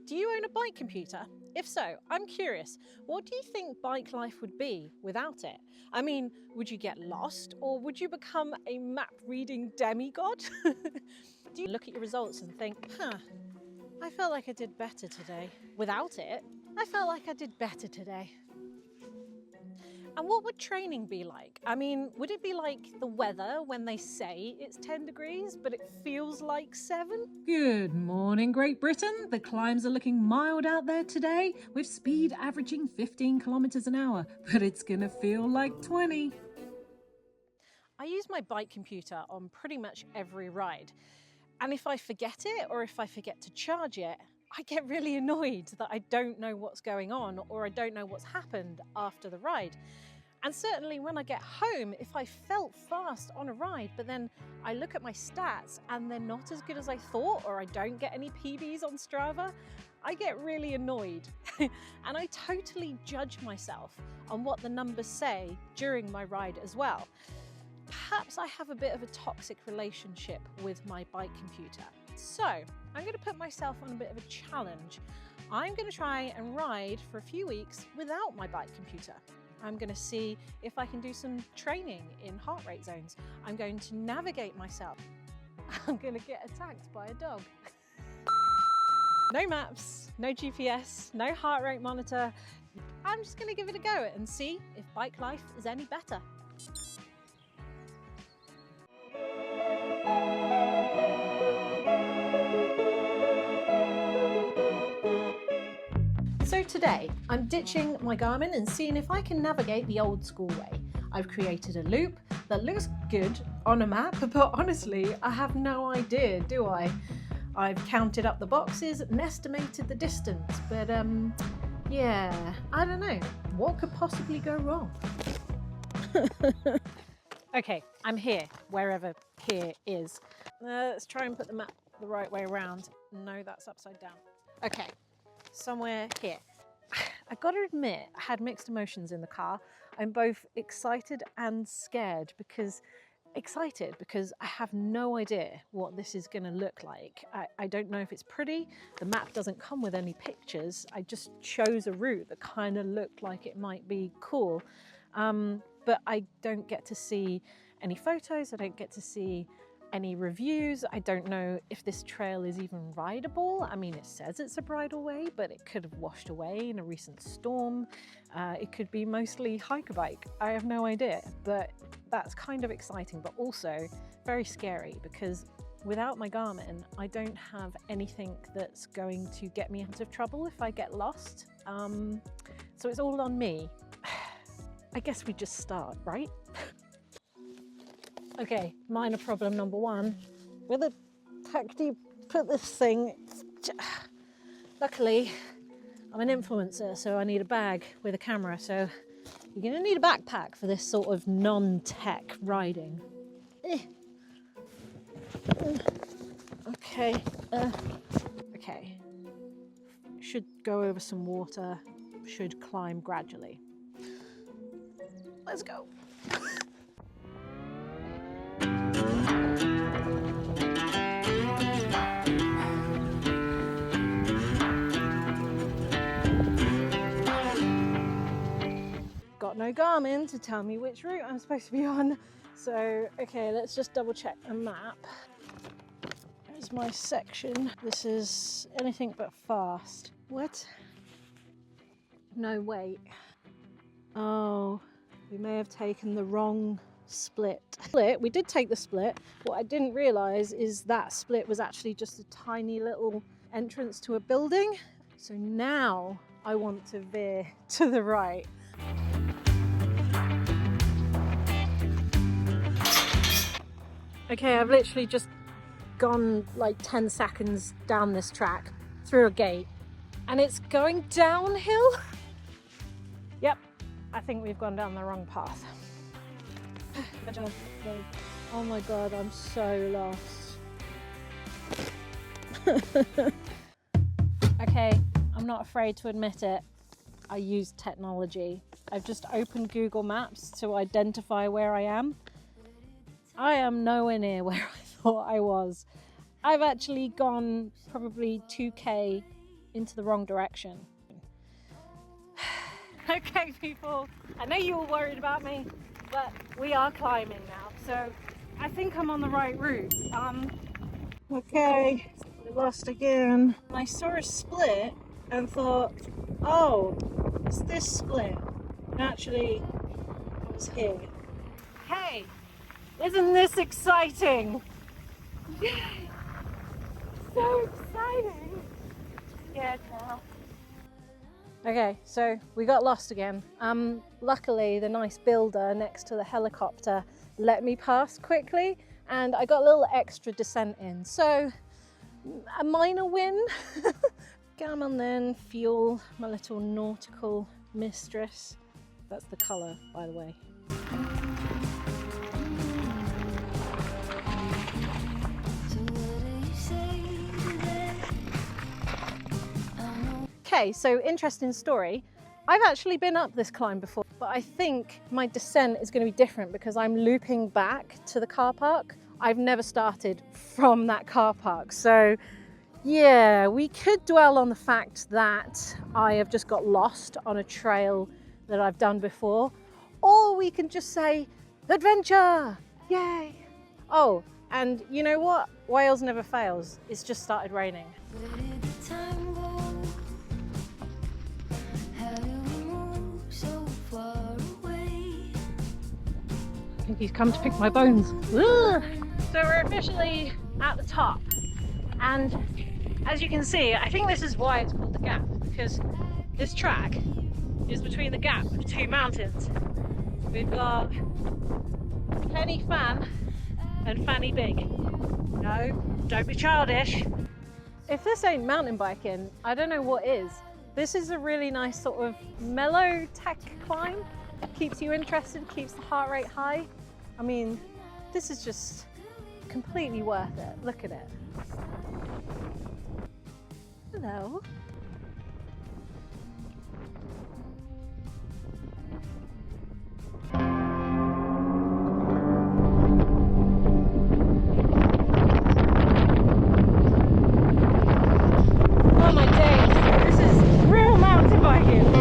Do you own a bike computer? If so, I'm curious, what do you think bike life would be without it? I mean, would you get lost or would you become a map reading demigod? Do you look at your results and think, I felt like I did better today. Without it, I felt like I did better today. And what would training be like? I mean, would it be like the weather when they say it's 10 degrees, but it feels like 7? Good morning, Great Britain. The climes are looking mild out there today, with speed averaging 15 kilometers an hour, but it's gonna feel like 20. I use my bike computer on pretty much every ride. And if I forget it, or if I forget to charge it, I get really annoyed that I don't know what's going on or I don't know what's happened after the ride. And certainly when I get home, if I felt fast on a ride, but then I look at my stats and they're not as good as I thought, or I don't get any PBs on Strava, I get really annoyed. And I totally judge myself on what the numbers say during my ride as well. Perhaps I have a bit of a toxic relationship with my bike computer. So I'm going to put myself on a bit of a challenge. I'm going to try and ride for a few weeks without my bike computer. I'm going to see if I can do some training in heart rate zones. I'm going to navigate myself. I'm going to get attacked by a dog. No maps, no GPS, no heart rate monitor. I'm just going to give it a go and see if bike life is any better. So today, I'm ditching my Garmin and seeing if I can navigate the old school way. I've created a loop that looks good on a map, but honestly, I have no idea, do I? I've counted up the boxes and estimated the distance, but yeah, I don't know. What could possibly go wrong? Okay, I'm here, wherever here is. Let's try and put the map the right way around. No, that's upside down. Okay. Somewhere here. I gotta admit, I had mixed emotions in the car. I'm both excited and scared because I have no idea what this is gonna look like. I don't know if it's pretty. The map doesn't come with any pictures. I just chose a route that kind of looked like it might be cool. But I don't get to see any photos. I don't get to see any reviews. I don't know if this trail is even rideable. I mean, it says it's a bridleway, but it could have washed away in a recent storm. It could be mostly hike-a-bike. I have no idea, but that's kind of exciting, but also very scary because without my Garmin, I don't have anything that's going to get me out of trouble if I get lost. So it's all on me. I guess we just start, right? Okay, minor problem number one. Where the heck do you put this thing? Luckily, I'm an influencer, so I need a bag with a camera. So you're gonna need a backpack for this sort of non-tech riding. Okay, okay. Should go over some water, should climb gradually. Let's go. Got no Garmin to tell me which route I'm supposed to be on. So, okay, let's just double check the map. There's my section. This is anything but fast. What? No, wait. Oh, we may have taken the wrong split. We did take the split. What I didn't realise is that split was actually just a tiny little entrance to a building. So now I want to veer to the right. Okay, I've literally just gone like 10 seconds down this track through a gate and it's going downhill. Yep, I think we've gone down the wrong path. Oh my God, I'm so lost. Okay, I'm not afraid to admit it. I use technology. I've just opened Google Maps to identify where I am. I am nowhere near where I thought I was. I've actually gone probably 2K into the wrong direction. Okay, people, I know you were worried about me, but we are climbing now, so I think I'm on the right route. Okay, we lost again. I saw a split and thought, oh, it's this split. And actually, I was here. Hey, isn't this exciting? Yay! So exciting! Scared now. Okay, so we got lost again. Luckily, the nice builder next to the helicopter let me pass quickly, and I got a little extra descent in. So, a minor win. Garmin then, fuel, my little nautical mistress. That's the colour, by the way. Okay, so interesting story. I've actually been up this climb before, but I think my descent is going to be different because I'm looping back to the car park. I've never started from that car park. So yeah, we could dwell on the fact that I have just got lost on a trail that I've done before, or we can just say, adventure, yay. Oh, and you know what? Wales never fails. It's just started raining. I think he's come to pick my bones. Ugh. So we're officially at the top, and as you can see, I think this is why it's called the Gap, because this track is between the gap of two mountains. We've got Penny Fan and Fanny Big. No, don't be childish. If this ain't mountain biking, I don't know what is. This is a really nice sort of mellow tech climb. Keeps you interested, keeps the heart rate high. I mean, this is just completely worth it. Look at it. Hello. Oh my days, this is real mountain biking.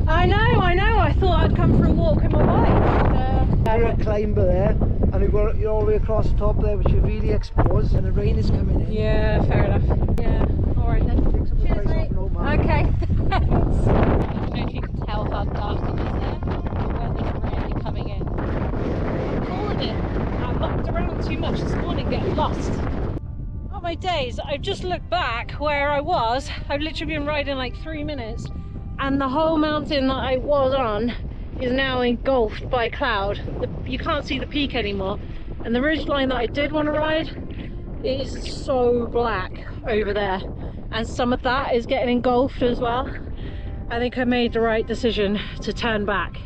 I know. I thought I'd come for a walk with my bike. You're a climber there, and you're all the way across the top there, which you're really exposed, and the rain is coming in. Yeah, fair enough. Yeah, all right then. Cheers, mate. Okay, thanks. I don't know if you can tell how dark it is there. The weather's really coming in. I'm calling it. I mucked around too much this morning, getting lost. Oh my days, I've just looked back where I was. I've literally been riding like 3 minutes, and the whole mountain that I was on is now engulfed by cloud. You can't see the peak anymore, and the ridgeline that I did want to ride is so black over there, and some of that is getting engulfed as well. I think I made the right decision to turn back.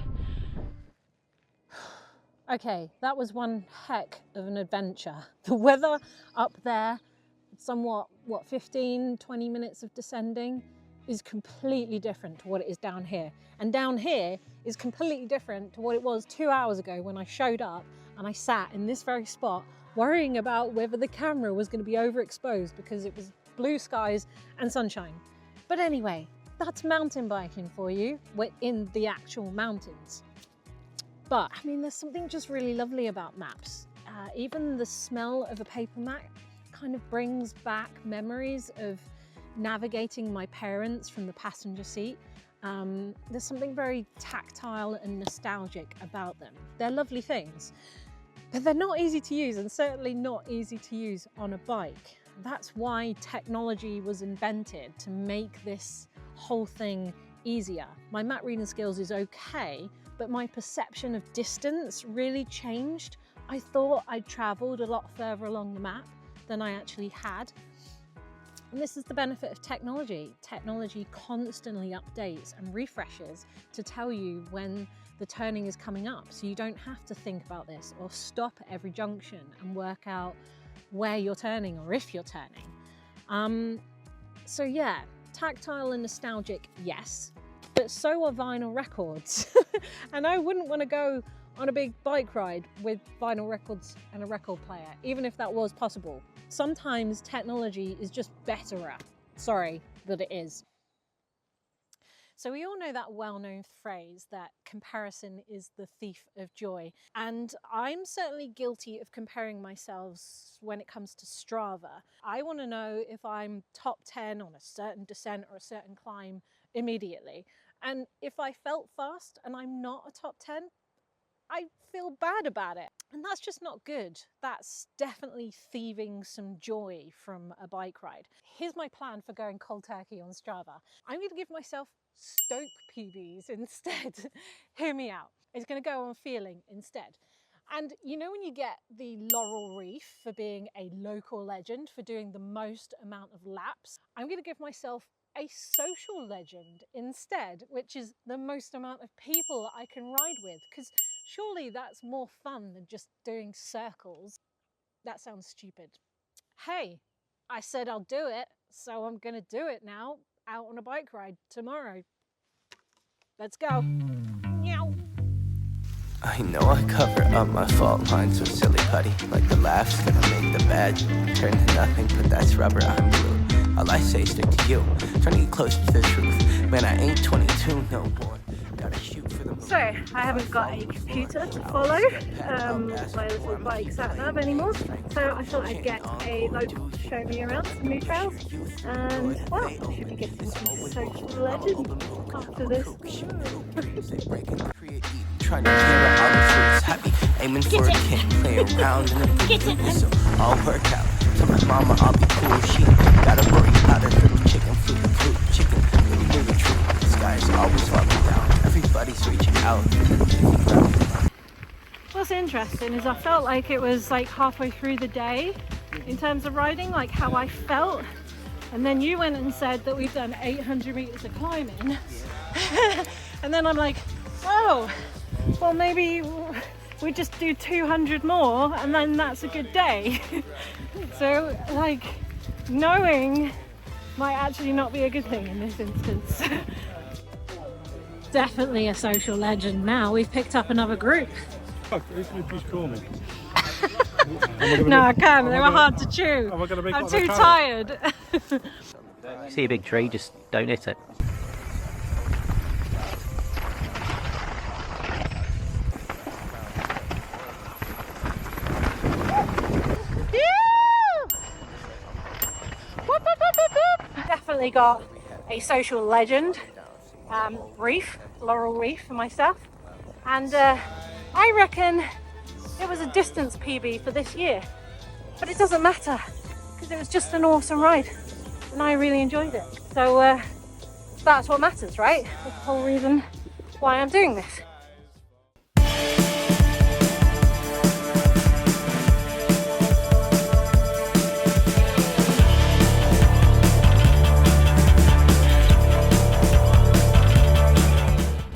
Okay, that was one heck of an adventure. The weather up there, somewhat, 15, 20 minutes of descending, is completely different to what it is down here. And down here is completely different to what it was 2 hours ago when I showed up and I sat in this very spot worrying about whether the camera was going to be overexposed because it was blue skies and sunshine. But anyway, that's mountain biking for you. We're in the actual mountains. But I mean, there's something just really lovely about maps. Even the smell of a paper map kind of brings back memories of navigating my parents from the passenger seat. There's something very tactile and nostalgic about them. They're lovely things, but they're not easy to use, and certainly not easy to use on a bike. That's why technology was invented, to make this whole thing easier. My map reading skills is okay, but my perception of distance really changed. I thought I'd traveled a lot further along the map than I actually had. And this is the benefit of technology. Technology constantly updates and refreshes to tell you when the turning is coming up, so you don't have to think about this or stop at every junction and work out where you're turning or if you're turning. So yeah, tactile and nostalgic, yes, but so are vinyl records. And I wouldn't want to go on a big bike ride with vinyl records and a record player, even if that was possible. Sometimes technology is just better at. Sorry, but it is. So we all know that well-known phrase that comparison is the thief of joy. And I'm certainly guilty of comparing myself when it comes to Strava. I want to know if I'm top 10 on a certain descent or a certain climb immediately. And if I felt fast and I'm not a top 10, I feel bad about it. And that's just not good. That's definitely thieving some joy from a bike ride. Here's my plan for going cold turkey on Strava. I'm going to give myself Stoke PBs instead. Hear me out. It's going to go on feeling instead. And you know when you get the laurel wreath for being a local legend, for doing the most amount of laps? I'm going to give myself a social legend instead, which is the most amount of people I can ride with, because surely that's more fun than just doing circles. That sounds stupid. Hey, I said I'll do it, so I'm gonna do it now, out on a bike ride tomorrow. Let's go. Meow. I know I cover up my fault lines with silly putty. Like the laugh's gonna make the bad turn to nothing, but that's rubber, I'm glue. All I say stick to you, trying to get close to the truth. Man, I ain't 22 no more. Gotta shoot for the moon. So, I haven't got a computer to follow my little bike sat nav anymore, so I thought I'd get a local to show me around some new trails, and well, I should be getting some social legend after this. Trying to clear out all the fruits, happy aiming for a kid, playing around in a booth, so all work out. Tell my mama I'll be cool, she gotta worry about a little chicken food, chicken, little movie tree. The sky's always up and down, everybody's reaching out. What's interesting is I felt like it was like halfway through the day in terms of riding, like how I felt, and then you went and said that we've done 800 meters of climbing and then I'm like, oh, well maybe we just do 200 more and then that's a good day. So like knowing might actually not be a good thing in this instance. Definitely a social legend now. We've picked up another group. Please call me. No, I can't. They were hard to chew. I'm too tired. You see a big tree, just don't hit it. Definitely got a social legend wreath, laurel wreath for myself, and I reckon it was a distance PB for this year, but it doesn't matter because it was just an awesome ride and I really enjoyed it. So that's what matters, right? That's the whole reason why I'm doing this.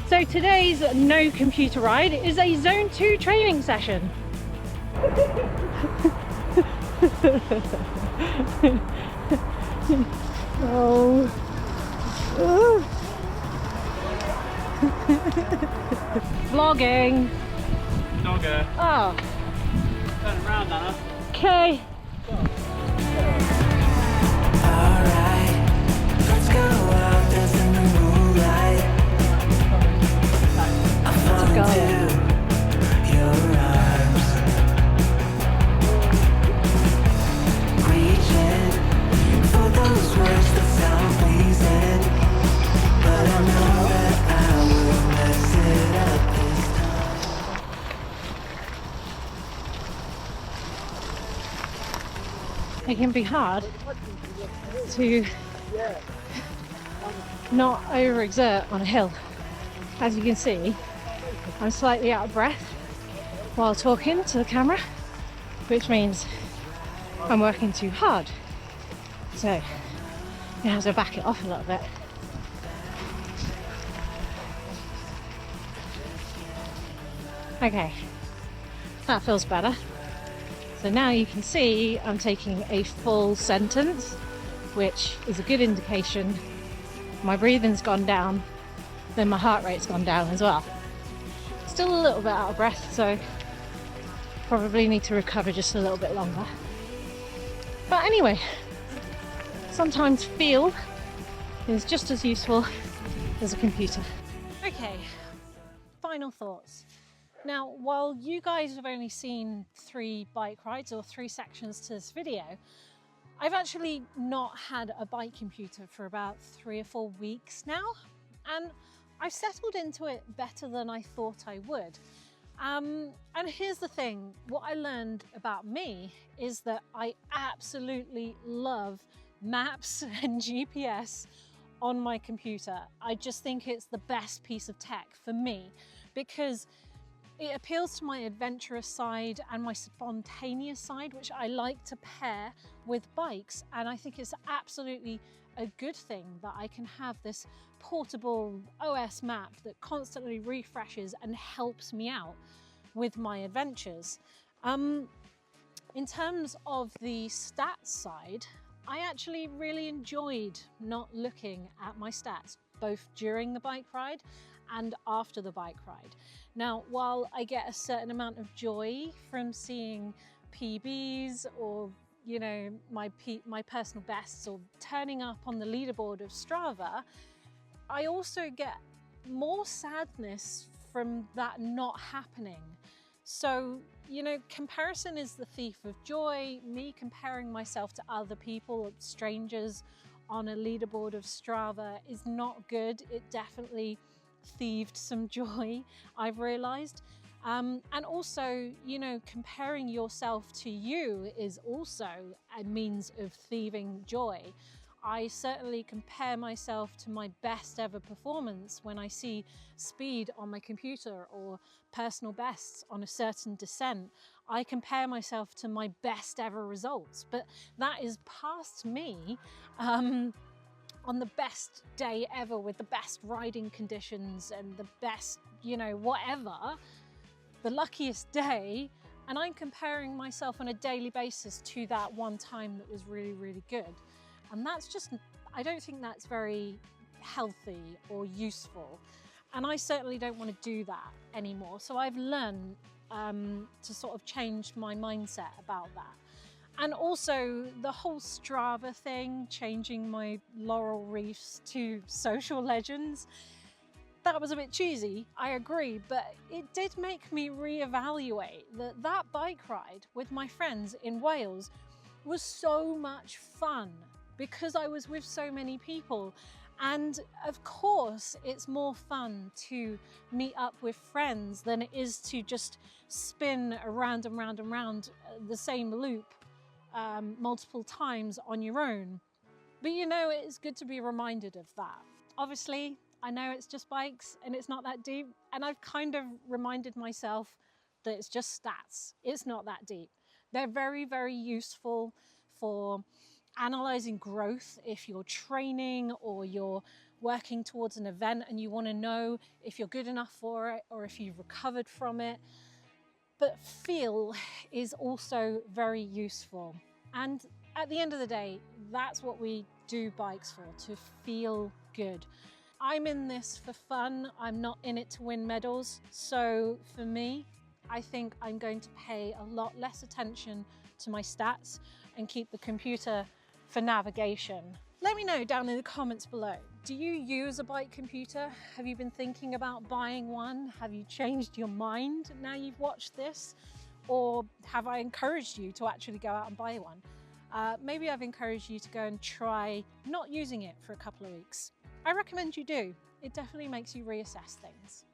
So today's no computer ride is a zone 2 training session. Oh. Vlogging. Dogger. Oh. Turn around, Anna. Okay. Alright, let's go out, there's in the moonlight. Let's go. Your arms, reaching for those words that sound pleasing, but I know that I will mess it up this time. It can be hard to not overexert on a hill. As you can see, I'm slightly out of breath while talking to the camera, which means I'm working too hard. So you have to back it off a little bit. Okay, that feels better. So now you can see I'm taking a full sentence, which is a good indication my breathing's gone down, then my heart rate's gone down as well. still a little bit out of breath, so probably need to recover just a little bit longer. But anyway, sometimes feel is just as useful as a computer. Okay, final thoughts. Now, while you guys have only seen 3 bike rides or 3 sections to this video, I've actually not had a bike computer for about 3 or 4 weeks now, and I've settled into it better than I thought I would. And here's the thing, what I learned about me is that I absolutely love maps and GPS on my computer. I just think it's the best piece of tech for me because it appeals to my adventurous side and my spontaneous side, which I like to pair with bikes. And I think it's absolutely a good thing that I can have this portable OS map that constantly refreshes and helps me out with my adventures. In terms of the stats side, I actually really enjoyed not looking at my stats, both during the bike ride and after the bike ride. Now, while I get a certain amount of joy from seeing PBs or, you know, my personal bests or turning up on the leaderboard of Strava, I also get more sadness from that not happening. So, you know, comparison is the thief of joy. Me comparing myself to other people, strangers on a leaderboard of Strava is not good. It definitely thieved some joy, I've realized. And also, you know, comparing yourself to you is also a means of thieving joy. I certainly compare myself to my best ever performance when I see speed on my computer or personal bests on a certain descent. I compare myself to my best ever results, but that is past me on the best day ever with the best riding conditions and the best, you know, whatever, the luckiest day. And I'm comparing myself on a daily basis to that one time that was really, really good. And that's just, I don't think that's very healthy or useful. And I certainly don't want to do that anymore. So I've learned to sort of change my mindset about that. And also the whole Strava thing, changing my laurel wreaths to social legends, that was a bit cheesy, I agree, but it did make me reevaluate that bike ride with my friends in Wales was so much fun because I was with so many people. And of course, it's more fun to meet up with friends than it is to just spin around and round and round the same loop multiple times on your own. But you know, it's good to be reminded of that. Obviously, I know it's just bikes and it's not that deep. And I've kind of reminded myself that it's just stats. It's not that deep. They're very, very useful for analyzing growth if you're training or you're working towards an event and you want to know if you're good enough for it or if you've recovered from it. But feel is also very useful. And at the end of the day, that's what we do bikes for, to feel good. I'm in this for fun. I'm not in it to win medals. So for me, I think I'm going to pay a lot less attention to my stats and keep the computer for navigation. Let me know down in the comments below. Do you use a bike computer? Have you been thinking about buying one? Have you changed your mind now you've watched this? Or have I encouraged you to actually go out and buy one? Maybe I've encouraged you to go and try not using it for a couple of weeks. I recommend you do. It definitely makes you reassess things.